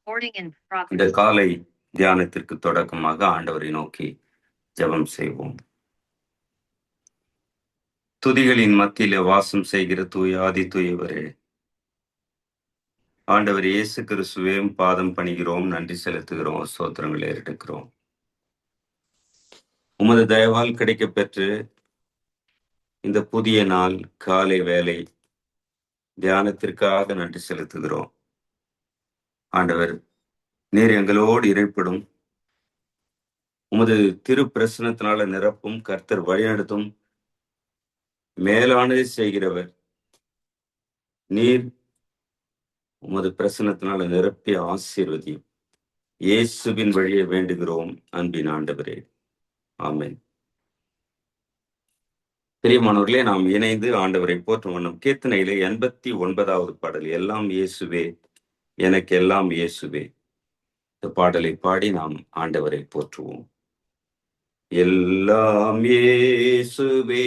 இந்த காலை தியானத்திற்கு தொடக்கமாக ஆண்டவரை நோக்கி ஜெபம் செய்வோம். துதிகளின் மத்தியில வாசம் செய்கிற தூய ஆதி தூயவரே, ஆண்டவர் இயேசு கிறிஸ்துவையும் பாதம் பணிகிறோம், நன்றி செலுத்துகிறோம், ஸ்தோத்திரங்களை எடுக்கிறோம். உமது தயவால் கிடைக்க பெற்று இந்த புதிய நாள் காலை வேலை தியானத்திற்காக நன்றி செலுத்துகிறோம். ஆண்டவர், நீர் எங்களோடு இறைப்படும், உமது திரு பிரசனத்தினால நிரப்பும், கர்த்தர் வழிநடத்தும், மேலானதை செய்கிறவர் நீர். உமது பிரசனத்தினால நிரப்பி ஆசீர்வதியும். இயேசுவின் வழியை வேண்டுகிறோம் அன்பின் ஆண்டவரே, ஆமென். பிரியமானவர்களே, நாம் இணைந்து ஆண்டவரை போற்றும் வண்ணம் கீர்த்தனையிலே 89வது பாடல், எல்லாம் இயேசுவே எனக்கு எல்லாம் இயேசுவே, இந்த பாடலை பாடி நாம் ஆண்டவரை போற்றுவோம். எல்லாம் இயேசுவே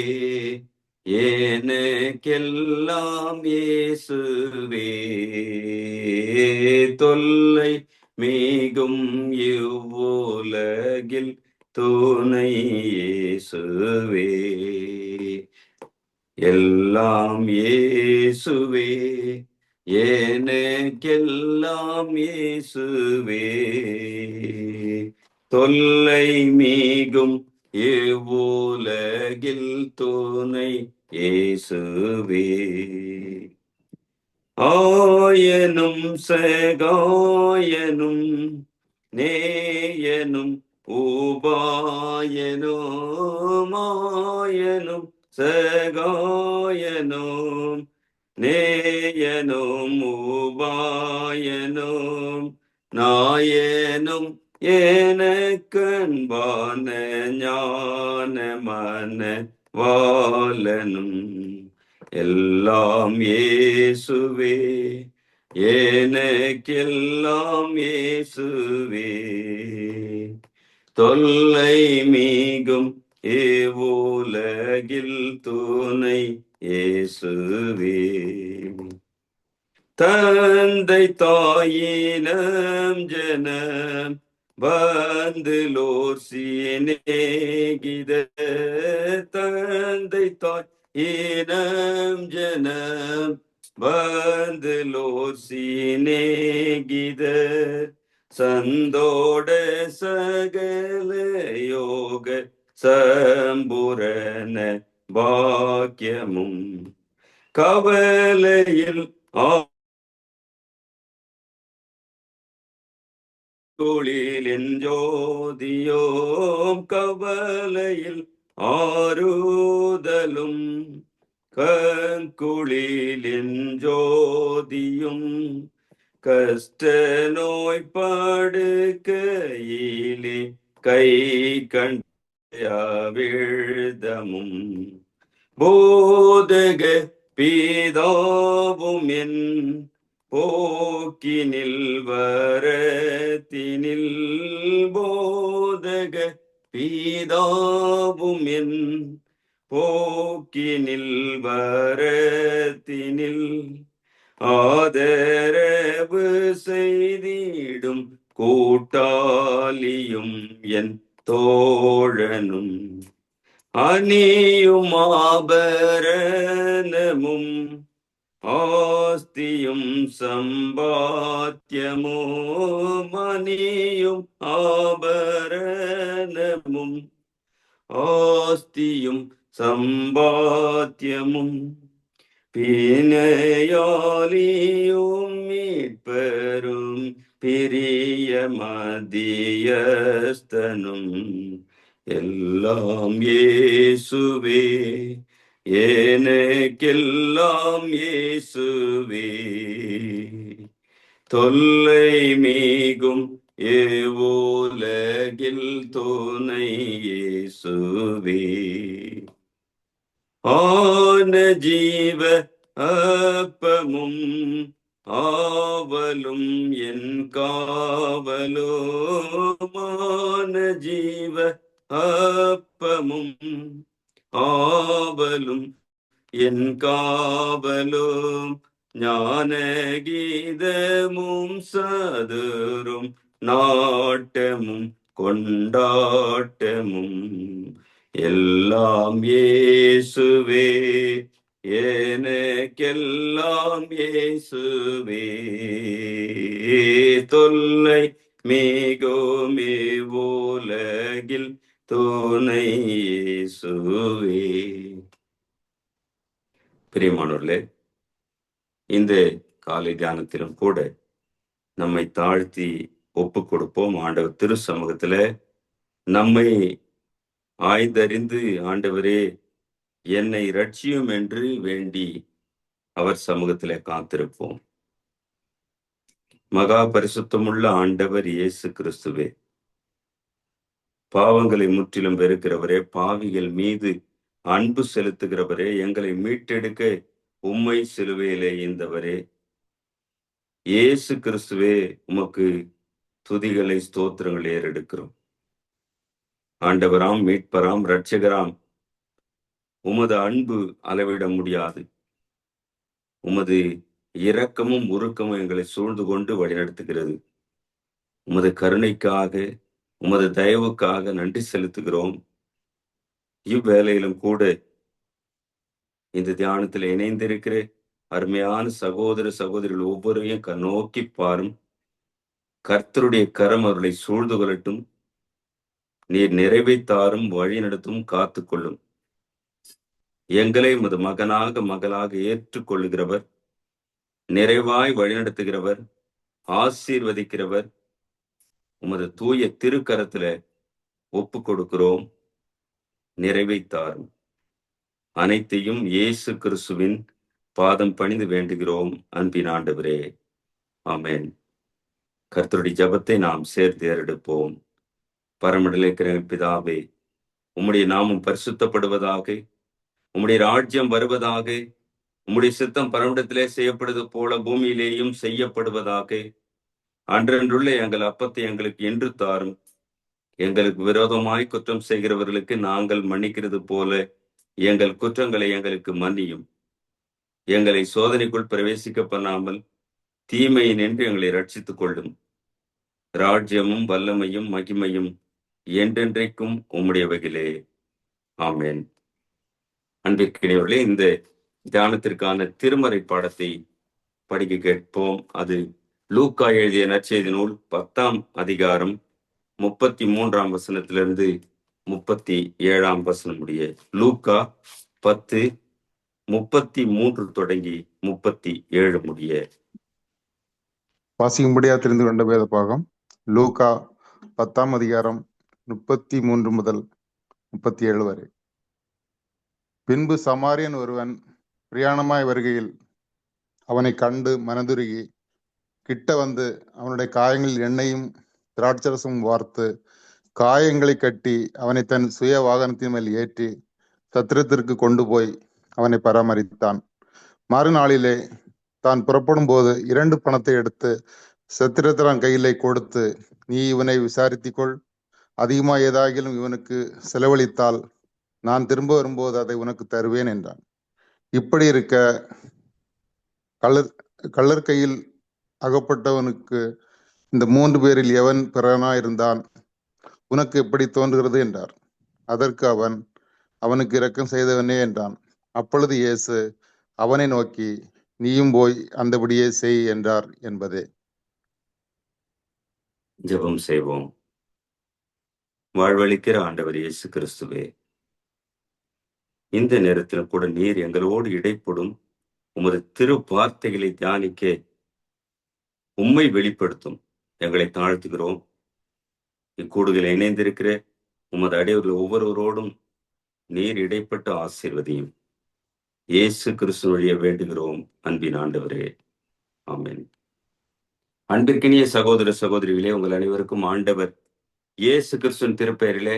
எனக்கெல்லாம் இயேசுவே, தொல்லை மிகும் இவ்வுலகில் துணை இயேசுவே, எல்லாம் இயேசுவே எனக்கெல்லாம் இயேசுவே, தொல்லை மிகும் இவ்வுலகில் துணை இயேசுவே, ஆயனும் சகாயனும் நேயனும் உபாயனும், ஆயனும் சகாயனும் நேயனும் உபாயனும், நாயனும் எனக்கன்பான ஞானமான வாலனும், எல்லாம் இயேசுவே எனக்கெல்லாம் இயேசுவே, தொல்லை மிகும் இவ்வுலகில் துணை இயேசுவே, தந்தை தாயினம் ஜனம் பந்துலோர் சிநேகித, தந்தை தாயினம் ஜனம் பந்துலோர் சிநேகித, சந்தோட சகல யோக சம்பூரண பாக்கியமும், கவலையில் தொழிலின் ஜோதியோம், கவலையில் ஆறுதலும், கங்குளிலின் ஜோதியும், கஷ்ட நோய் படுக்கையிலே கை கண்டமும், போதக பிதாவும் என் போக்கினில் வரத்தினில், போதக பிதாவும் என் போக்கினில் வரத்தினில், ஆதரவு செய்திடும் கூட்டாளியும் என் தோழனும், அணியும் ஆபரணமும் ஆஸ்தியும் சம்பாத்தியமும், அணியும் ஆபரணமும் ஆஸ்தியும் சம்பாத்தியமும், பிணையாலியும் மீட்பரும் பிரிய மத்தியஸ்தனும், எல்லாம் இயேசுவே எனக்கெல்லாம் இயேசுவே, தொல்லை மிகும் இவ்வுலகில் துணை இயேசுவே, ஆன ஜீவ அப்பமும் ஆவலும் என் காவலும், ஆன ஜீவ அப்பமும் ஆவலும் என் காவலும், ஞான கீதமும் சதுரும் நாட்டமும் கொண்டாட்டமும் எல்லாம் இயேசுவே, எனக்கெல்லாம் இயேசுவே. தொல்லை மிகுமே உலகில் துணை இயேசுவே. பிரியமானவர்களே, இந்த காலை தியானத்திலும் கூட நம்மை தாழ்த்தி ஒப்பு கொடுப்போம். ஆண்டவர் திரு சமூகத்துல நம்மை ஆய்ந்தறிந்து, ஆண்டவரே என்னை ரட்சியும் என்று வேண்டி அவர் சமூகத்திலே காத்திருப்போம். மகா பரிசுத்தமுள்ள ஆண்டவர் இயேசு கிறிஸ்துவே, பாவங்களை முற்றிலும் வெறுக்கிறவரே, பாவிகள் மீது அன்பு செலுத்துகிறவரே, எங்களை மீட்டெடுக்க உம்மை சிலுவையிலே ஈந்தவரே, இயேசு கிறிஸ்துவே, உமக்கு துதிகளை ஸ்தோத்திரங்கள் ஏறெடுக்கிறோம். ஆண்டவராம், மீட்பராம், இரட்சகராம், உமது அன்பு அளவிட முடியாது. உமது இரக்கமும் உருக்கமும் எங்களை சூழ்ந்து கொண்டு வழிநடத்துகிறது. உமது கருணைக்காக, உமது தயவுக்காக நன்றி செலுத்துகிறோம். இவ்வேளையிலும் கூட இந்த தியானத்தில் இணைந்திருக்கிற அருமையான சகோதர சகோதரிகள் ஒவ்வொருவரையும் கண்ணோக்கி பாரும். கர்த்தருடைய கரம் அவர்களை சூழ்ந்து கொள்ளட்டும். நீர் நிறைவைத்தாரும், வழி நடத்தும், காத்துக்கொள்ளும். எங்களை உமது மகனாக மகளாக ஏற்றுக்கொள்ளுகிறவர், நிறைவாய் வழிநடத்துகிறவர், ஆசீர்வதிக்கிறவர், உமது தூய திருக்கரத்துல ஒப்பு கொடுக்கிறோம். நிறைவைத்தாரும். அனைத்தையும் இயேசு கிறிஸ்துவின் பாதம் பணிந்து வேண்டுகிறோம் அன்பின் ஆண்டவரே. ஆமென். கர்த்தருடைய ஜெபத்தை நாம் சேர்த்து ஏறெடுப்போம். பரமண்டல இருக்கிற பிதாவே, உம்முடைய நாமம் பரிசுத்தப்படுவதாக, உம்முடைய ராஜ்யம் வருவதாக, உம்முடைய சித்தம் பரமண்டத்திலே செய்யப்படுவது போல பூமியிலேயும் செய்யப்படுவதாக. அன்றன்றுள்ள எங்கள் அப்பத்தை எங்களுக்கு என்று தாரும். எங்களுக்கு விரோதமாய் குற்றம் செய்கிறவர்களுக்கு நாங்கள் மன்னிக்கிறது போல எங்கள் குற்றங்களை எங்களுக்கு மன்னியும். எங்களை சோதனைக்குள் பிரவேசிக்க பண்ணாமல் தீமையை நின்று எங்களை ரட்சித்துக் கொள்ளும். ராஜ்யமும் வல்லமையும் மகிமையும் என்றென்றைக்கும் உம்முடையவைகளே. ஆமென். அன்பிற்கினியவர்களே, இந்த தியானத்திற்கான திருமறை பாடத்தை படிக்க கேட்போம். அது லூக்கா எழுதிய நற்செய்தி நூல் 10ஆம் அதிகாரம் 33ஆம் வசனத்திலிருந்து 37ஆம் வசனம் முடிய. லூக்கா 10:33 தொடங்கி 37 முடிய. வாசிக்கும்படியா தெரிந்து கொண்ட வேத பாகம் லூக்கா 10ஆம் அதிகாரம் 33 முதல் 37 வரை. பின்பு சமாரியன் ஒருவன் பிரயாணமாய் வருகையில் அவனை கண்டு மனதுருகி கிட்ட வந்து அவனுடைய காயங்களில் எண்ணெயும் திராட்சரசமும் வார்த்து காயங்களை கட்டி அவனை தன் சுய வாகனத்தின் மேல் ஏற்றி சத்திரத்திற்கு கொண்டு போய் அவனை பராமரித்தான். மறுநாளிலே தான் புறப்படும் போது 2 பணத்தை எடுத்து சத்திரத்தின் கையிலே கொடுத்து, நீ இவனை விசாரித்துக்கொள், அதிகமா ஏதாகிலும் இவனுக்கு செலவழித்தால் நான் திரும்ப வரும்போது அதை உனக்கு தருவேன் என்றான். இப்படி இருக்க கள்ளர் கையில் அகப்பட்டவனுக்கு இந்த 3 பேரில் எவன் பிறனா இருந்தான், உனக்கு எப்படி தோன்றுகிறது என்றார். அதற்கு அவன், அவனுக்கு இரக்கம் செய்தவனே என்றான். அப்பொழுது இயேசு அவனை நோக்கி, நீயும் போய் அந்தபடியே செய் என்றார் என்பதே. ஜெபம் செய்வோம். வாழ்வளிக்கிற ஆண்டவர் இயேசு கிறிஸ்துவே, இந்த நேரத்தில் கூட நீர் எங்களோடு இடைப்படும் உமது திரு வார்த்தைகளை தியானிக்க உம்மை வெளிப்படுத்தும். எங்களை தாழ்த்துகிறோம். இக்கூடுதல் இணைந்திருக்கிற உமது அடையவர்கள் ஒவ்வொருவரோடும் நீர் இடைப்பட்டு ஆசீர்வதியும். இயேசு கிறிஸ்து வழிய வேண்டுகிறோம் அன்பின் ஆண்டவரே. ஆமென். அன்பிற்கினிய சகோதர சகோதரிகளே, உங்கள் அனைவருக்கும் ஆண்டவர் இயேசு கிறிஸ்துவின் திருப்பெயரிலே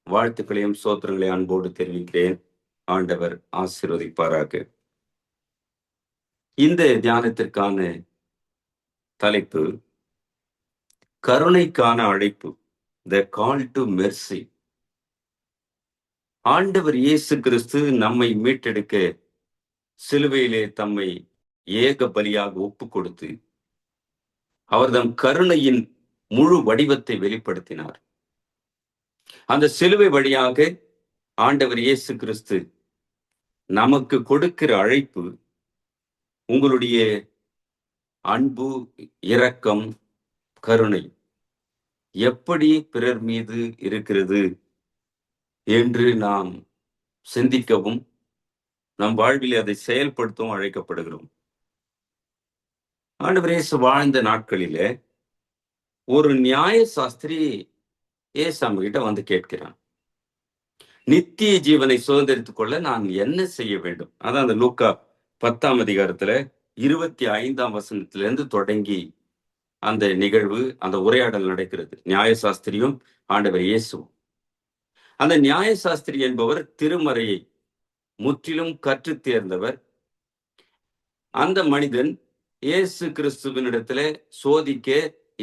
வாழ்த்துக்களையும் சோத்திரங்களை அன்போடு தெரிவிக்கிறேன். ஆண்டவர் ஆசீர்வதிப்பாராக. இந்த தியானத்திற்கான தலைப்பு கருணைக்கான அழைப்பு, த கால் டு மெர்சி. ஆண்டவர் இயேசு கிறிஸ்து நம்மை மீட்டெடுக்க சிலுவையிலே தம்மை ஏக பலியாக ஒப்பு கொடுத்து அவர் தம் கருணையின் முழு வடிவத்தை வெளிப்படுத்தினார். அந்த சிலுவை வழியாக ஆண்டவர் இயேசு கிறிஸ்து நமக்கு கொடுக்கிற அழைப்பு, உங்களுடைய அன்பு, இரக்கம், கருணை எப்படி பிறர் மீது இருக்கிறது என்று நாம் சிந்திக்கவும் நம் வாழ்வில் அதை செயல்படுத்தவும் அழைக்கப்படுகிறோம். ஆண்டவர் இயேசு வாழ்ந்த நாட்களிலே ஒரு நியாய சாஸ்திரி ஏசாமி கிட்ட வந்து கேட்கிறான், நித்திய ஜீவனை சுதந்திரித்துக் கொள்ள நான் என்ன செய்ய வேண்டும்? அதான் அந்த லூக்கா 10ஆம் அதிகாரத்துல 25ஆம் வசனத்திலிருந்து தொடங்கி அந்த நிகழ்வு, அந்த உரையாடல் நடக்கிறது. நியாயசாஸ்திரியும் ஆண்டவர் இயேசுவும். அந்த நியாயசாஸ்திரி என்பவர் திருமறையை முற்றிலும் கற்று தேர்ந்தவர். அந்த மனிதன் இயேசு கிறிஸ்துவனிடத்துல சோதிக்க,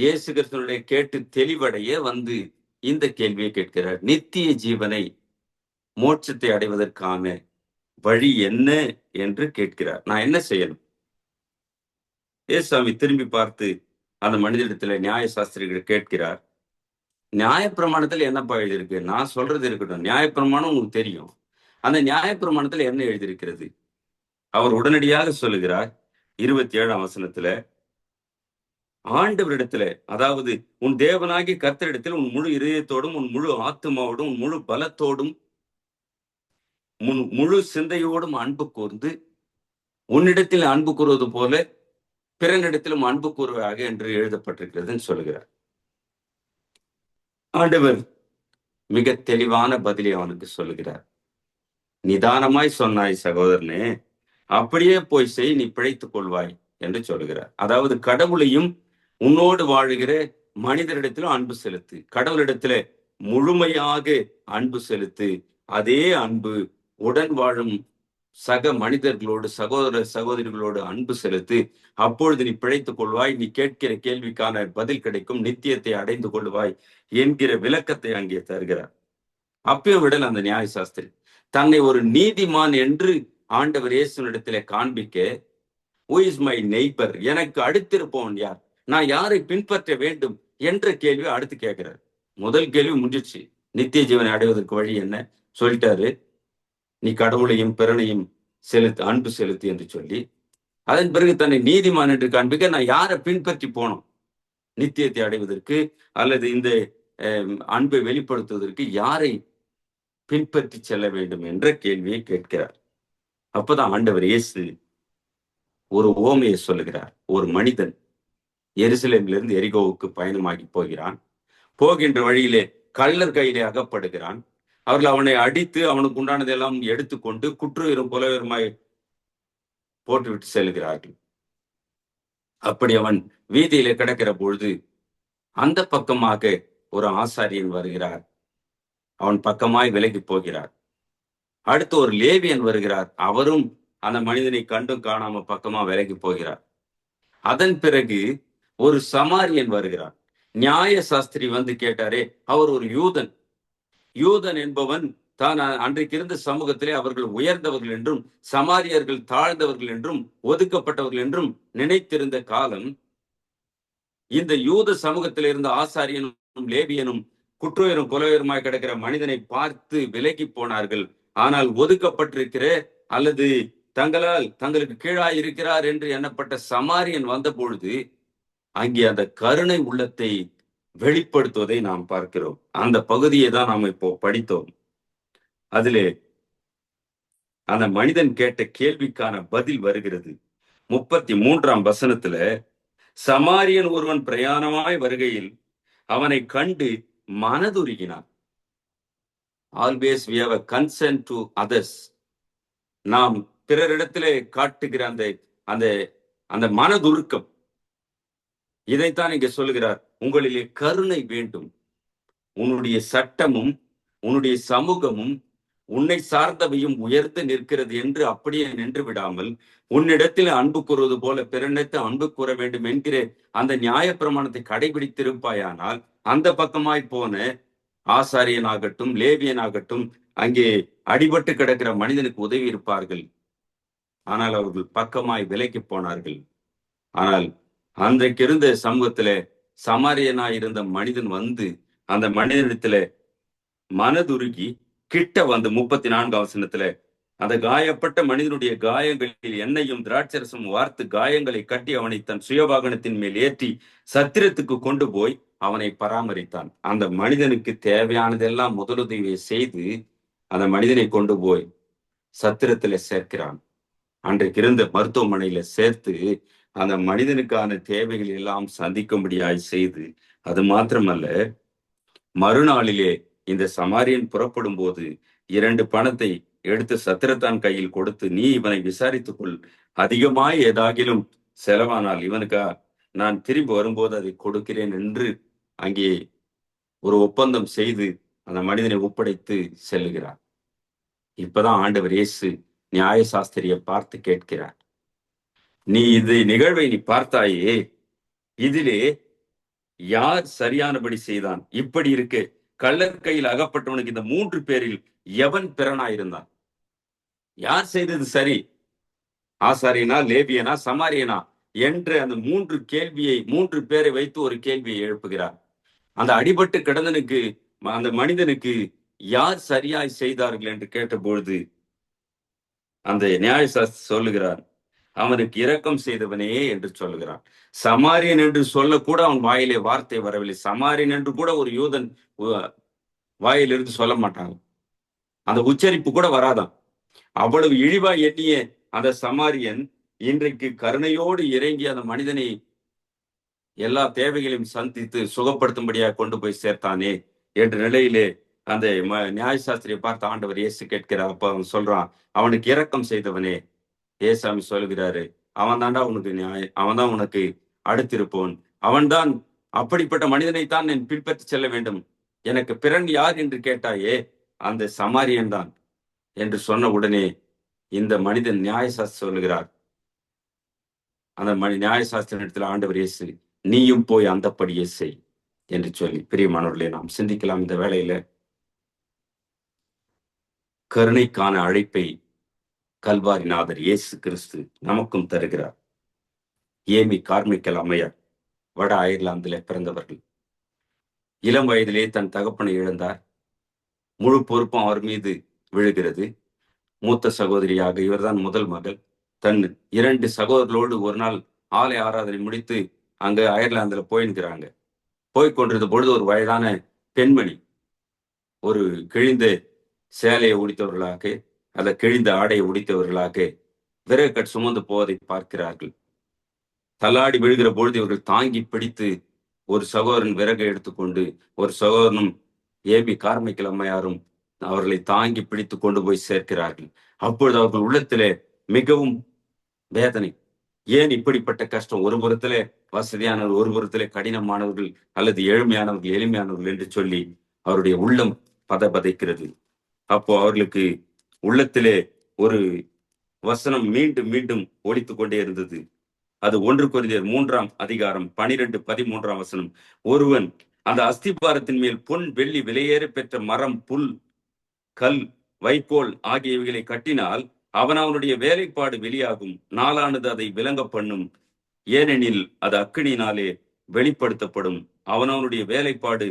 இயேசு கிறிஸ்துவனுடைய கேட்டு தெளிவடைய வந்து இந்த கேள்வியை கேட்கிறார். நித்திய ஜீவனை, மோட்சத்தை அடைவதற்கான வழி என்ன என்று கேட்கிறார். நான் என்ன செய்யணும்? ஏசாமி திரும்பி பார்த்து அந்த மனிதனிடத்துல நியாயசாஸ்திரிகள் கேட்கிறார், நியாயப்பிரமாணத்துல என்னப்பா எழுதியிருக்கு? நான் சொல்றது இருக்கட்டும், நியாயப்பிரமாணம் உங்களுக்கு தெரியும், அந்த நியாயப்பிரமாணத்துல என்ன எழுதியிருக்கிறது? அவர் உடனடியாக சொல்லுகிறார் 27ஆம் வசனத்துல, ஆண்டவரிடத்துல, அதாவது உன் தேவனாகிய கர்த்தரிடத்தில் உன் முழு இதயத்தோடும், உன் முழு ஆத்துமாவோடும், உன் முழு பலத்தோடும், முழு சிந்தையோடும் அன்பு கூர்ந்து, உன்னிடத்தில் அன்பு கூறுவது போல பிறனிடத்திலும் அன்பு கூறுவாக என்று எழுதப்பட்டிருக்கிறதுன்னு சொல்லுகிறார். ஆண்டவர் மிக தெளிவான பதிலை அவனுக்கு சொல்லுகிறார். நிதானமாய் சொன்னாய் சகோதரனே, அப்படியே போய் செய், நீ பிழைத்துக் கொள்வாய் என்று சொல்லுகிறார். அதாவது கடவுளையும் உன்னோடு வாழுகிற மனிதரிடத்திலும் அன்பு செலுத்து, கடவுளிடத்துல முழுமையாக அன்பு செலுத்து. அதே அன்பு உடன் வாழும் சக மனிதர்களோடு, சகோதர சகோதரிகளோடு அன்பு செலுத்து. அப்பொழுது நீ பிழைத்துக் கொள்வாய், நீ கேட்கிற கேள்விக்கான பதில் கிடைக்கும், நித்தியத்தை அடைந்து கொள்வாய் என்கிற விளக்கத்தை அங்கே தருகிறார். அப்பயும் விடல் அந்த நியாயசாஸ்திரி தன்னை ஒரு நீதிமான் என்று ஆண்டவர் இயேசுவினிடத்திலே காண்பிக்க, who is my neighbor, எனக்கு அடுத்திருப்பவன் யார், நான் யாரை பின்பற்ற வேண்டும் என்ற கேள்வி அடுத்து கேட்கிறார். முதல் கேள்வி முடிஞ்சிச்சு, நித்திய ஜீவனை அடைவதற்கு வழி என்ன சொல்லிட்டாரு, நீ கடவுளையும் பிறனையும் செலுத்து, அன்பு செலுத்து என்று சொல்லி, அதன் பிறகு தன்னை நீதிமான் என்று காண்பிக்க, நான் யாரை பின்பற்றி போனோம் நித்தியத்தை அடைவதற்கு, அல்லது இந்த அன்பை வெளிப்படுத்துவதற்கு யாரை பின்பற்றி செல்ல வேண்டும் என்ற கேள்வியை கேட்கிறார். அப்பதான் ஆண்டவர் இயேசு ஒரு உவமையை சொல்லுகிறார். ஒரு மனிதன் எருசலேமிலிருந்து எரிகோவுக்கு பயணமாகி போகிறான். போகின்ற வழியிலே கள்ளர் கையிலே அகப்படுகிறான். அவர்கள் அவனை அடித்து அவனுக்கு உண்டானதெல்லாம் எடுத்துக்கொண்டு குற்றுயிரும் புலவருமாய் போட்டுவிட்டு செல்கிறார்கள். அப்படி அவன் வீதியிலே கிடக்கிற பொழுது அந்த பக்கமாக ஒரு ஆசாரியன் வருகிறார். அவன் பக்கமாய் விலகி போகிறார். அடுத்து ஒரு லேவியன் வருகிறார். அவரும் அந்த மனிதனை கண்டும் காணாம பக்கமா விலகி போகிறார். அதன் பிறகு ஒரு சமாரியன் வருகிறார். நியாய சாஸ்திரி வந்து கேட்டாரே, அவர் ஒரு யூதன். யூதன் என்பவன் தான் அன்றைக்கு இருந்த சமூகத்திலே அவர்கள் உயர்ந்தவர்கள் என்றும் சமாரியர்கள் தாழ்ந்தவர்கள் என்றும் ஒதுக்கப்பட்டவர்கள் என்றும் நினைத்திருந்த காலம், இந்த யூத சமூகத்தில் இருந்த ஆசாரியனும் லேவியனும் குற்றுயிரும் கொலையுருமாய் கிடக்கிற மனிதனை பார்த்து விலகி போனார்கள். ஆனால் ஒதுக்கப்பட்டிருக்கிற அல்லது தங்களுக்கு கீழாய் இருக்கிறார் என்று எண்ணப்பட்ட சமாரியன் வந்த பொழுது அங்கே அந்த கருணை உள்ளத்தை வெளிப்படுத்துவதை நாம் பார்க்கிறோம். அந்த பகுதியை தான் நாம் இப்போ படித்தோம். அதிலே அந்த மனிதன் கேட்ட கேள்விக்கான பதில் வருகிறது. 33ஆம் வசனத்துல, சமாரியன் ஒருவன் பிரயாணமாய் வருகையில் அவனை கண்டு மனதுருகினான். Always we have a concern to others. நாம் பிறரிடத்திலே காட்டுகிற அந்த அந்த அந்த மனதுருக்கம், இதைத்தான் இங்க சொல்லுகிறார். உங்களிலே கருணை வேண்டும். உன்னுடைய சட்டமும் உன்னுடைய சமூகமும் உன்னை சார்ந்தவையும் உயர்ந்து நிற்கிறது என்று அப்படியே நின்று விடாமல், உன்னிடத்தில் அன்பு கூறுவது போல பிறனிடத்தில் அன்பு கூற வேண்டும் என்கிற அந்த நியாயப்பிரமாணத்தை கடைபிடித்திருப்பாயானால், அந்த பக்கமாய் போன ஆசாரியனாகட்டும் லேவியனாகட்டும் அங்கே அடிபட்டு கிடக்கிற மனிதனுக்கு உதவி இருப்பார்கள். ஆனால் அவர்கள் பக்கமாய் விலைக்கு போனார்கள். ஆனால் அன்றைக்கு இருந்த சமூகத்திலே சமாரியனாய் இருந்த மனிதன் வந்து அந்த மனிதனிடத்துல மனதுருகி கிட்ட வந்து 34 வசனத்துல அந்த காயப்பட்ட மனிதனுடைய காயங்களில் எண்ணெயும் திராட்சரசம் வார்த்து காயங்களை கட்டி அவனை தன் சுயவாகனத்தின் மேல் ஏற்றி சத்திரத்துக்கு கொண்டு போய் அவனை பராமரித்தான். அந்த மனிதனுக்கு தேவையானதெல்லாம் முதலுதவியை செய்து அந்த மனிதனை கொண்டு போய் சத்திரத்துல சேர்க்கிறான். அன்றைக்கு இருந்த மருத்துவமனையில சேர்த்து அந்த மனிதனுக்கான தேவைகள் எல்லாம் சந்திக்கும்படியாய் செய்து, அது மாத்திரமல்ல, மறுநாளிலே இந்த சமாரியன் புறப்படும் போது 2 பணத்தை எடுத்து சத்திரத்தான் கையில் கொடுத்து, நீ இவனை விசாரித்துக்கொள், அதிகமாய் ஏதாகிலும் செலவானால் இவனுக்கா நான் திரும்பி வரும்போது அதை கொடுக்கிறேன் என்று அங்கே ஒரு ஒப்பந்தம் செய்து அந்த மனிதனை ஒப்படைத்து செல்லுகிறார். இப்பதான் ஆண்டவர் இயேசு நியாயசாஸ்திரியை பார்த்து கேட்கிறார், நீ இது நிகழ்வை நீ பார்த்தாயே, இதிலே யார் சரியானபடி செய்தான்? இப்படி இருக்கு, கள்ளர் கையில் அகப்பட்டவனுக்கு இந்த 3 பேரில் எவன் பிறனாயிருந்தான்? யார் செய்தது சரி? ஆசாரியனா, லேவியனா, சமாரியனா என்ற அந்த 3 கேள்வியை 3 பேரை வைத்து ஒரு கேள்வியை எழுப்புகிறார். அந்த அடிபட்டு கிடந்தனுக்கு அந்த மனிதனுக்கு யார் சரியாய் செய்தார்கள் என்று கேட்டபொழுது அந்த நியாயசாஸ்திரி சொல்லுகிறார், அவனுக்கு இரக்கம் செய்தவனே என்று சொல்லுகிறான். சமாரியன் என்று சொல்லக்கூட அவன் வாயிலே வார்த்தை வரவில்லை. சமாரியன் என்று கூட ஒரு யூதன் வாயிலிருந்து சொல்ல மாட்டாங்க, அந்த உச்சரிப்பு கூட வராதான். அவ்வளவு இழிவா எண்ணிய அந்த சமாரியன் இன்றைக்கு கருணையோடு இறங்கி அந்த மனிதனை எல்லா தேவைகளையும் சந்தித்து சுகப்படுத்தும்படியாக கொண்டு போய் சேர்த்தானே என்ற நிலையிலே அந்த நியாயசாஸ்திரியை பார்த்து ஆண்டவர் இயேசு கேட்கிறார். அப்ப அவன் சொல்றான், அவனுக்கு இரக்கம் செய்தவனே. ஏசாமி சொல்கிறாரு, அவன் தாண்டா உனக்கு அவன் தான் உனக்கு அடுத்திருப்போன், அவன்தான். அப்படிப்பட்ட மனிதனைத்தான் நான் பின்பற்றி செல்ல வேண்டும். எனக்கு பிறன் யார் என்று கேட்டாயே, அந்த சமாரியன் தான் என்று சொன்ன உடனே இந்த மனிதன் நியாயசாஸ்திரி சொல்லுகிறார். அந்த நியாயசாஸ்திர இடத்துல ஆண்டவர் இயேசு, நீயும் போய் அந்தப்படியே செய் என்று சொல்லி, பிரியமானவர்களே, நாம் சிந்திக்கலாம். இந்த வேளையில கருணைக்கான அழைப்பை கல்வாரிநாதர் இயேசு கிறிஸ்து நமக்கும் தருகிறார். ஏமி கார்மிக்கல் அம்மையார் வட அயர்லாந்தில பிறந்தவர்கள். இளம் வயதிலே தன் தகப்பனை இழந்தார். முழு பொறுப்பும் அவர் மீது விழுகிறது. மூத்த சகோதரியாக இவர்தான் முதல் மகள். தன் 2 சகோதரர்களோடு ஒரு நாள் ஆலய ஆராதனை முடித்து அங்க அயர்லாந்துல போயிருக்கிறாங்க. போய்கொண்டிருந்த பொழுது ஒரு வயதான பெண்மணி ஒரு கிழிந்த சேலையை உடித்தவர்களாக, அந்த கிழிந்த ஆடையை உடித்தவர்களாக விறகு கட் சுமந்து போவதை பார்க்கிறார்கள். தள்ளாடி விழுகிற பொழுது இவர்கள் தாங்கி பிடித்து, ஒரு சகோதரன் விறகை எடுத்துக்கொண்டு ஒரு சகோதரனும் ஏபி கார்மிக்கல் அம்மையாரும் அவர்களை தாங்கி பிடித்து கொண்டு போய் சேர்க்கிறார்கள். அப்பொழுது அவர்கள் உள்ளத்திலே மிகவும் வேதனை. ஏன் இப்படிப்பட்ட கஷ்டம்? ஒரு புறத்திலே வசதியானவர்கள், ஒரு புறத்திலே கடினமானவர்கள் அல்லது ஏழ்மையானவர்கள், எளிமையானவர்கள் என்று சொல்லி அவருடைய உள்ளம் பதைக்கிறது. அப்போ அவர்களுக்கு உள்ளத்திலே ஒரு வசனம் மீண்டும் மீண்டும் ஒலித்து கொண்டே இருந்தது. அது 1 கொரிந்தியர் 3:12-13 வசனம். ஒருவன் அந்த அஸ்திபாரத்தின் மேல் பொன் வெள்ளி விலையேற பெற்ற மரம், புல், கல், வைக்கோல் ஆகியவைகளை கட்டினால் அவனுடைய வேலைப்பாடு வெளியாகும். நாளானது அதை விளங்க பண்ணும். ஏனெனில் அது அக்கினியினாலே வெளிப்படுத்தப்படும். அவனுடைய வேலைப்பாடு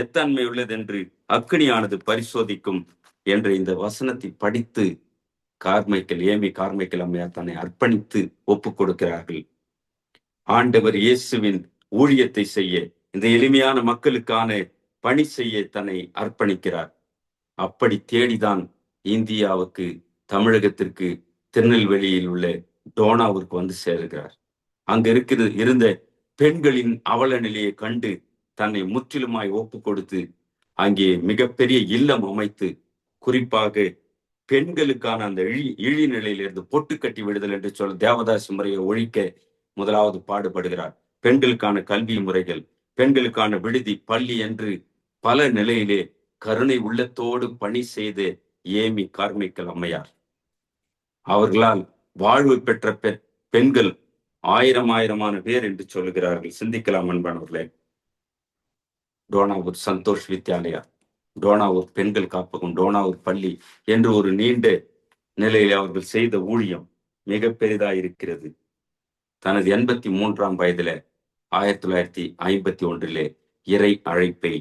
எத்தன்மை உள்ளதென்று அக்கினியானது பரிசோதிக்கும் என்ற இந்த வசனத்தை படித்து ஏமி கார்மைக்கல் அம்மையார் தன்னை அர்ப்பணித்து ஒப்புக் கொடுக்கிறார்கள். ஆண்டவர் இயேசுவின் ஊழியத்தை செய்ய, இந்த எளிமையான மக்களுக்கான பணி செய்ய தன்னை அர்ப்பணிக்கிறார். அப்படி தேடிதான் இந்தியாவுக்கு, தமிழகத்திற்கு, திருநெல்வேலியில் உள்ள டோனாவிற்கு வந்து சேருகிறார். அங்க இருந்த பெண்களின் அவல நிலையை கண்டு தன்னை முற்றிலுமாய் ஒப்பு கொடுத்து அங்கே மிகப்பெரிய இல்லம் அமைத்து, குறிப்பாக பெண்களுக்கான அந்த இழி நிலையிலிருந்து பொட்டு கட்டி விடுதல் என்று சொல்ல தேவதாசி முறையை ஒழிக்க முதலாவது பாடுபடுகிறார். பெண்களுக்கான கல்வி முறைகள், பெண்களுக்கான விடுதி, பள்ளி என்று பல நிலையிலே கருணை உள்ளத்தோடு பணி செய்த ஏமி கார்மிக்கல் அம்மையார். அவர்களால் வாழ்வு பெற்ற பெண்கள் ஆயிரமான பேர் என்று சொல்லுகிறார்கள். சிந்திக்கலாம் அன்பானவர்களே. டோனாவூர் சந்தோஷ் வித்யாலயா, டோனாவூர் பெண்கள் காப்பகம், டோனாவூர் பள்ளி என்று ஒரு நீண்ட நிலையில் அவர்கள் செய்த ஊழியம் மிக பெரிதாயிருக்கிறது. தனது 83ஆம் வயதில 1951 இறை அழைப்பை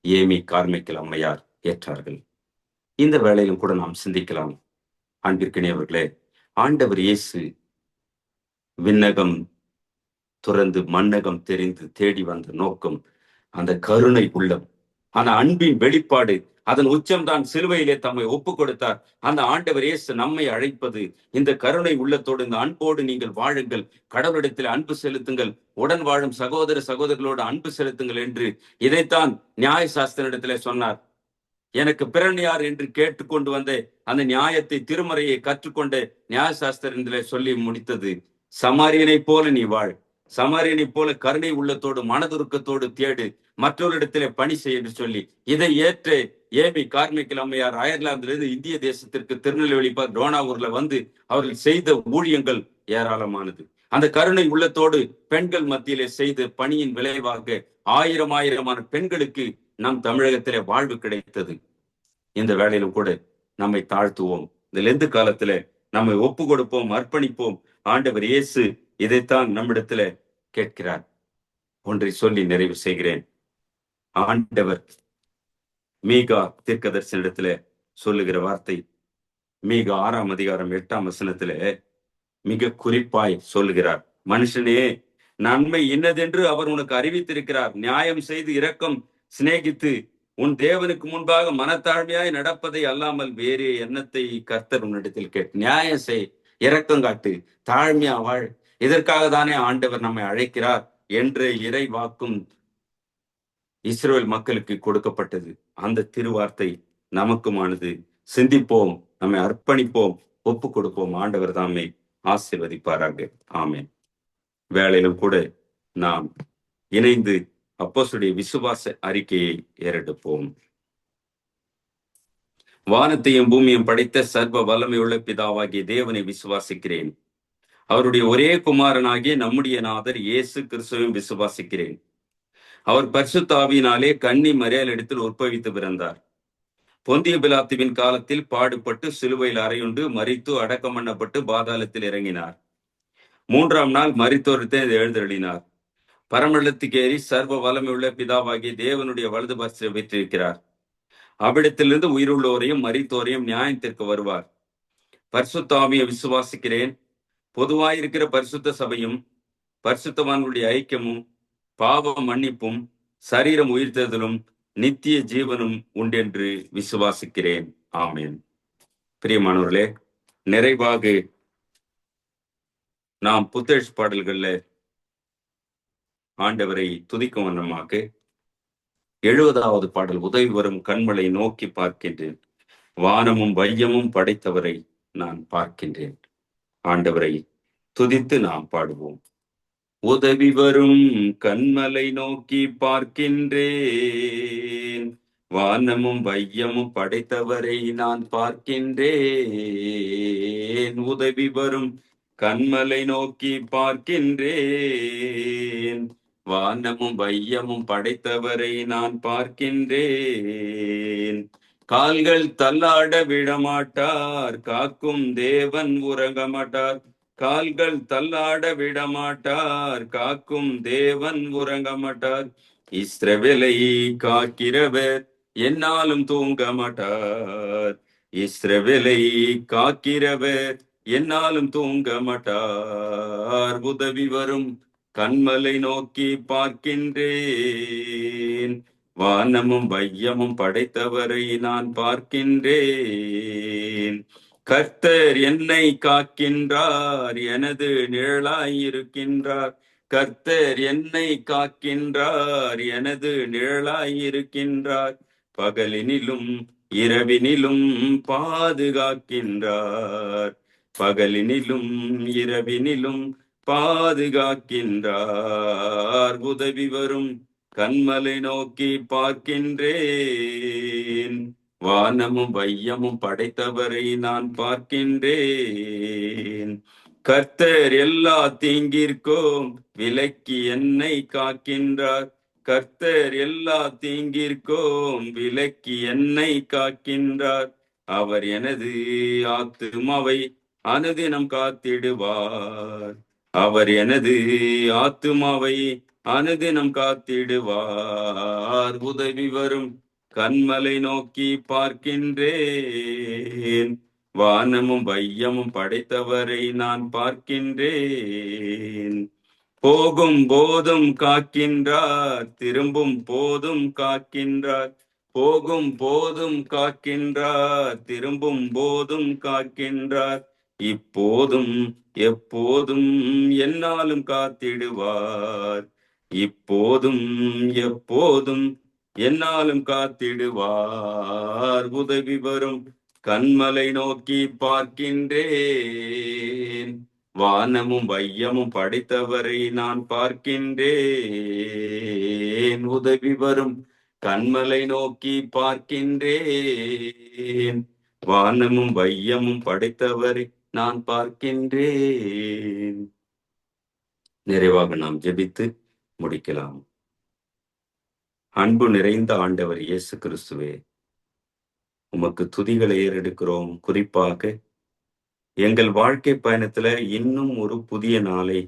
ஏமி கார்மைக்கேல் அம்மையார் ஏற்றார்கள். இந்த வேளையிலும் கூட நாம் சிந்திக்கலாம். அன்பிற்கினியவர்களே, ஆண்டவர் இயேசு விண்ணகம் துறந்து மண்ணகம் தெரிந்து தேடி வந்த நோக்கம் அந்த கருணை உள்ளம், அந்த அன்பின் வெளிப்பாடு, அதன் உச்சம்தான் சிலுவையிலே தம்மை ஒப்பு கொடுத்தார். அந்த ஆண்டவர் இயேசு நம்மை அழைப்பது இந்த கருணை உள்ளத்தோடு, இந்த அன்போடு நீங்கள் வாழுங்கள், கடவுளிடத்தில் அன்பு செலுத்துங்கள், உடன் வாழும் சகோதர சகோதரர்களோடு அன்பு செலுத்துங்கள் என்று இதைத்தான் நியாய சாஸ்திரத்திலே சொன்னார். எனக்கு பிறன் யார் என்று கேட்டுக்கொண்டு வந்த அந்த நியாயத்தை, திருமறையை கற்றுக்கொண்ட நியாயசாஸ்திரத்திலே சொல்லி முடித்தது, சமாரியனை போல நீ வாழ், சமாரியனை போல கருணை உள்ளத்தோடு மனதுருக்கத்தோடு தேடு, மற்றொரு பணி செய்ய என்று சொல்லி இதை ஏற்று ஏமி கார்மைக்கேல் அம்மையார் அயர்லாந்திலிருந்து இந்திய தேசத்திற்கு திருநெல்வேலி டோனாவூர்ல வந்து அவர்கள் செய்த ஊழியங்கள் ஏராளமானது. அந்த கருணை உள்ளத்தோடு பெண்கள் மத்தியிலே செய்த பணியின் விளைவாக ஆயிரமான பெண்களுக்கு நம் தமிழகத்திலே வாழ்வு கிடைத்தது. இந்த வேளையிலும் கூட நம்மை தாழ்த்துவோம். இந்த லெந்து காலத்துல நம்மை ஒப்பு கொடுப்போம், அர்ப்பணிப்போம். ஆண்டவர் இயேசு இதைத்தான் நம்மிடத்துல கேட்கிறார். ஒன்றை சொல்லி நிறைவு செய்கிறேன். ஆண்டவர் மீகா தீர்க்கதரிசனிடத்துல சொல்லுகிற வார்த்தை, மீகா 6ஆம் அதிகாரம் 8ஆம் வசனத்துல மிக குறிப்பாய் சொல்லுகிறார், மனுஷனே, நன்மை இன்னதென்று அவர் உனக்கு அறிவித்திருக்கிறார். நியாயம் செய்து இரக்கம் சிநேகித்து உன் தேவனுக்கு முன்பாக மனத்தாழ்மையாய் நடப்பதை அல்லாமல் வேறு எண்ணத்தை கர்த்தர் உன்னிடத்தில் கேட்டு, நியாயம் செய், இரக்கம் காட்டு, தாழ்மையா வாழ். இதற்காக தானே ஆண்டவர் நம்மை அழைக்கிறார் என்று இறை வாக்கும் இஸ்ரவேல் மக்களுக்கு கொடுக்கப்பட்டது. அந்த திருவார்த்தை நமக்குமானது. சிந்திப்போம், நம்மை அர்ப்பணிப்போம், ஒப்பு கொடுப்போம். ஆண்டவர் தாமே ஆசீர்வதிப்பாராக. ஆமென். வேளையிலும் கூட நாம் இணைந்து அப்போஸ்தலருடைய விசுவாச அறிக்கையை ஏறெடுப்போம். வானத்தையும் பூமியும் படைத்த சர்வ வல்லமையுள்ள பிதாவாகிய தேவனை விசுவாசிக்கிறேன். அவருடைய ஒரே குமாரனாகிய நம்முடைய நாதர் இயேசு கிறிஸ்துவையும் விசுவாசிக்கிறேன். அவர் பரிசுத்த ஆவியினாலே கன்னி மரியாளிடத்தில் உற்பவித்து பிறந்தார். பொந்திய பிலாத்துவின் காலத்தில் பாடுபட்டு சிலுவையில் அறையுண்டு மரித்து அடக்கம் பண்ணப்பட்டு பாதாளத்தில் இறங்கினார். 3ஆம் நாள் மரித்தோரத்தை எழுந்தருளினார். பரமண்டலத்துக்கு ஏறி சர்வ வல்லமையுள்ள பிதாவாகிய தேவனுடைய வலது பார்சத்தில் வீற்றிருக்கிறார். அவ்விடத்திலிருந்து உயிருள்ளோரையும் மரித்தோரையும் நியாயத்திற்கு வருவார். பரிசுத்த ஆவியை விசுவாசிக்கிறேன். பொதுவாயிருக்கிற பரிசுத்த சபையும் பரிசுத்தவான்களுடைய ஐக்கியமும் பாவ மன்னிப்பும் சரீரம் உயிர்த்தெழுதலும் நித்திய ஜீவனும் உண்டென்று விசுவாசிக்கிறேன். ஆமென். பிரியமானவர்களே, நிறைவாக நாம் புத்தெழுச்சி பாடல்கள்ல ஆண்டவரை துதிக்கும் வண்ணமாக 70வது பாடல், உதவி வரும் கண்மலை நோக்கி பார்க்கின்றேன், வானமும் வையமும் படைத்தவரை நான் பார்க்கின்றேன். ஆண்டவரை துதித்து நாம் பாடுவோம். உதவி வரும் கண்மலை நோக்கி பார்க்கின்றேன், வானமும் வையமும் படைத்தவரை நான் பார்க்கின்றேன். உதவி வரும் கண்மலை நோக்கி பார்க்கின்றேன், வானமும் வையமும் படைத்தவரை நான் பார்க்கின்றேன். கால்கள் தள்ளாட விடமாட்டார், காக்கும் தேவன் உறங்க மாட்டார். கால்கள் தள்ளாட விடமாட்டார், காக்கும் தேவன் உறங்க மாட்டார். இஸ்ரவேலை காக்கிறவர் என்னாலும் தூங்க மாட்டார். இஸ்ரவேலை காக்கிறவர் என்னாலும் தூங்க மாட்டார். உதவி வரும் கண்மலை நோக்கி பார்க்கின்றேன், வானமும் வையமும் படைத்தவரை நான் பார்க்கின்றேன். கர்த்தர் என்னை காக்கின்றார், எனது நிழலாயிருக்கின்றார். கர்த்தர் என்னை காக்கின்றார், எனது நிழலாயிருக்கின்றார். பகலினிலும் இரவினிலும் பாதுகாக்கின்றார். பகலினிலும் இரவினிலும் பாதுகாக்கின்றார். உதவி வரும் கண்மலை நோக்கி பார்க்கின்றேன், வானமும் வையமும் படைத்தவரை நான் பார்க்கின்றேன். கர்த்தர் எல்லா தீங்கிற்கும் விலக்கி என்னை காக்கின்றார். கர்த்தர் எல்லா தீங்கிற்கும் விலக்கி என்னை காக்கின்றார். அவர் எனது ஆத்துமாவை அனுதினம் காத்திடுவார். அவர் எனது ஆத்துமாவை அனுதினம் காத்திடுவார். உதவி வரும் கண்மலை நோக்கி பார்க்கின்றேன். வானமும் வையமும் படைத்தவரை நான் பார்க்கின்றேன். போகும் போதும் காக்கின்றார், திரும்பும் போதும் காக்கின்றார். போகும் போதும் காக்கின்றார், திரும்பும் போதும் காக்கின்றார். இப்போதும் எப்போதும் என்னாலும் காத்திடுவார். இப்போதும் எப்போதும் என்னாலும் காத்திடுவார். உதவி வரும் கண்மலை நோக்கி பார்க்கின்றேன். வானமும் வையமும் படைத்தவரை நான் பார்க்கின்றேன். உதவி வரும் கண்மலை நோக்கி பார்க்கின்றேன். வானமும் வையமும் படைத்தவரை நான் பார்க்கின்றேன். நிறைவாக நாம் ஜெபித்து முடிக்கலாம். அன்பு நிறைந்த ஆண்டவர் இயேசு கிறிஸ்துவே, உமக்கு துதிகளை ஏறெடுக்கிறோம். குறிப்பாக எங்கள் வாழ்க்கை பயணத்துல இன்னும் ஒரு புதிய நாளை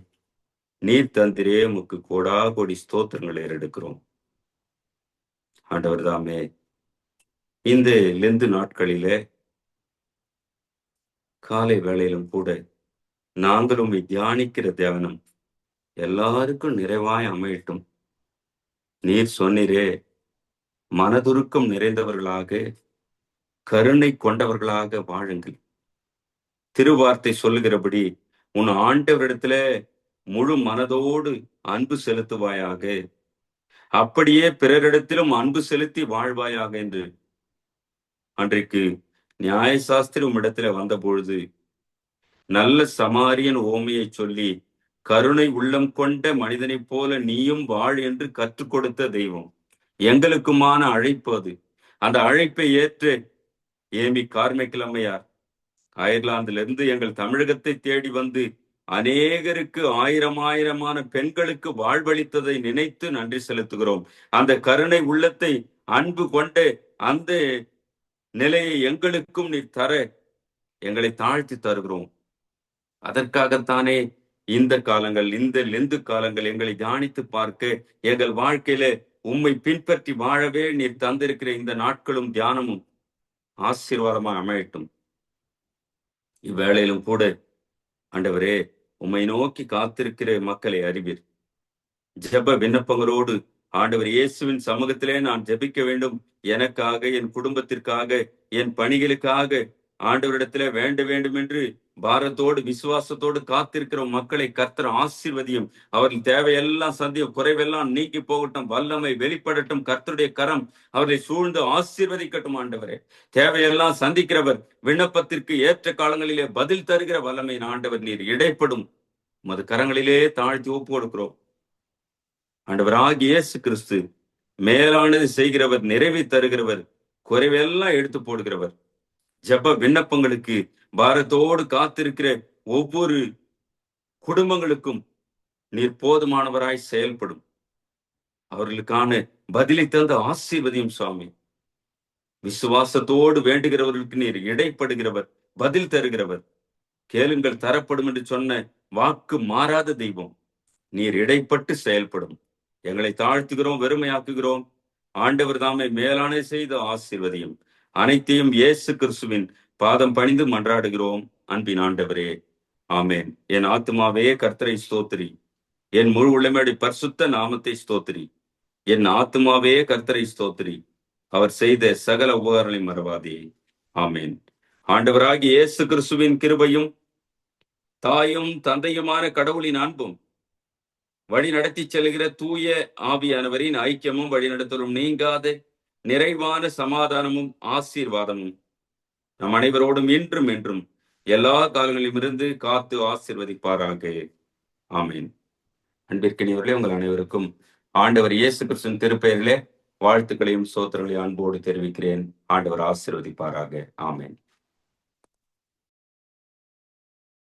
நீர் தந்திரே, உமக்கு கோடா கோடி ஸ்தோத்திரங்களை ஏறெடுக்கிறோம். ஆண்டவர் தாமே, இந்த லெந்து நாட்களிலே காலை வேளையிலும் கூட நாங்களும் தியானிக்கிற தியானம் எல்லாருக்கும் நிறைவாய் அமையட்டும். நீர் சொன்னீரே, மனதுருக்கம் நிறைந்தவர்களாக கருணை கொண்டவர்களாக வாழுங்கள். திருவார்த்தை சொல்லுகிறபடி உன் ஆண்டவரிடத்துல முழு மனதோடு அன்பு செலுத்துவாயாக, அப்படியே பிறரிடத்திலும் அன்பு செலுத்தி வாழ்வாயாக என்று அன்றைக்கு நியாயசாஸ்திரி உம்மிடத்துல வந்த பொழுது நல்ல சமாரியன் ஓமையை சொல்லி கருணை உள்ளம் கொண்ட மனிதனைப் போல நீயும் வாழ் என்று கற்றுக் கொடுத்த தெய்வம். எங்களுக்குமான அழைப்பு அது. அந்த அழைப்பை ஏற்று ஏமி கார்மைக்கல் அம்மையார் அயர்லாந்திலிருந்து எங்கள் தமிழகத்தை தேடி வந்து அநேகருக்கு ஆயிரமான பெண்களுக்கு வாழ்வளித்ததை நினைத்து நன்றி செலுத்துகிறோம். அந்த கருணை உள்ளத்தை அன்பு கொண்டு அந்த நிலையை எங்களுக்கும் நீ தர எங்களை தாழ்த்தி தருகிறோம். அதற்காகத்தானே இந்த காலங்கள், இந்த லெந்து காலங்கள் எங்களை தியானித்து பார்க்க, எங்கள் வாழ்க்கையில உம்மை பின்பற்றி வாழவே நீர் தந்திருக்கிற இந்த நாட்களும் தியானமும் ஆசீர்வாதமா அமையட்டும். இவ்வேளையிலும் கூட ஆண்டவரே, உம்மை நோக்கி காத்திருக்கிற மக்களை அறிவீர். ஜெப விண்ணப்பங்களோடு ஆண்டவர் இயேசுவின் சமூகத்திலே நான் ஜெபிக்க வேண்டும். எனக்காக, என் குடும்பத்திற்காக, என் பணிகளுக்காக ஆண்டவரிடத்திலே வேண்ட வேண்டும் என்று பாரத்தோடு விசுவாசத்தோடு காத்திருக்கிற மக்களை கர்த்தர் ஆசீர்வதியும். அவர்கள் தேவையெல்லாம் சந்தியும், குறைவெல்லாம் நீக்கி போகட்டும், வல்லமை வெளிப்படட்டும். கர்த்தருடைய கரம் அவர்களை சூழ்ந்து ஆசீர்வதிக்கட்டும். ஆண்டவரே, தேவையெல்லாம் சந்திக்கிறவர், விண்ணப்பத்திற்கு ஏற்ற காலங்களிலே பதில் தருகிற வல்லமை ஆண்டவர் நீர் இடைப்படும் மது கரங்களிலே தாழ்த்தி ஒப்பு கொடுக்கிறோம். ஆண்டவராகிய இயேசு கிறிஸ்து மேலானது செய்கிறவர், நிறைவை தருகிறவர், குறைவெல்லாம் எடுத்து போடுகிறவர். ஜெப விண்ணப்பங்களுக்கு பாரத்தோடு காத்திருக்கிற ஒவ்வொரு குடும்பங்களுக்கும் நீர் போதுமானவராய் செயல்படும். அவர்களுக்கான பதிலை தந்த ஆசீர்வதியும் சுவாமி. விசுவாசத்தோடு வேண்டுகிறவர்களுக்கு நீர் இடைப்படுகிறவர், பதில் தருகிறவர். கேளுங்கள் தரப்படும் என்று சொன்ன வாக்கு மாறாத தெய்வம். நீர் இடைப்பட்டு செயல்படும். எங்களை தாழ்த்துகிறோம், வெறுமையாக்குகிறோம். ஆண்டவர் தாமே மேலான செய்த ஆசீர்வதியும். அனைத்தையும் இயேசு கிறிஸ்துவின் பாதம் பணிந்து மன்றாடுகிறோம் அன்பின் ஆண்டவரே, ஆமேன். என் ஆத்துமாவே கர்த்தரை ஸ்தோத்திரி, என் முழு உள்ளமையுடைய பரிசுத்த நாமத்தை ஸ்தோத்திரி. என் ஆத்துமாவே கர்த்தரை ஸ்தோத்திரி, அவர் செய்த சகல உபகாரங்களை மறவாதே. ஆமேன். ஆண்டவராகிய இயேசு கிறிஸ்துவின் கிருபையும் தாயும் தந்தையுமான கடவுளின் அன்பும் வழி நடத்தி செல்கிற தூய ஆவியானவரின் ஐக்கியமும் வழிநடத்தலும் நீங்காத நிறைவான சமாதானமும் ஆசீர்வாதமும் நம் அனைவரோடும் இன்றும் என்றும் எல்லா காலங்களிலும் இருந்து காத்து ஆசீர்வதிப்பாராக. ஆமீன். அன்பிற்கினியவர்களே, உங்கள் அனைவருக்கும் ஆண்டவர் இயேசு கிறிஸ்துவின் திருப்பெயரிலே வாழ்த்துக்களையும் சோத்திரங்களையும் அன்போடு தெரிவிக்கிறேன். ஆண்டவர் ஆசீர்வதிப்பாராக. ஆமீன்.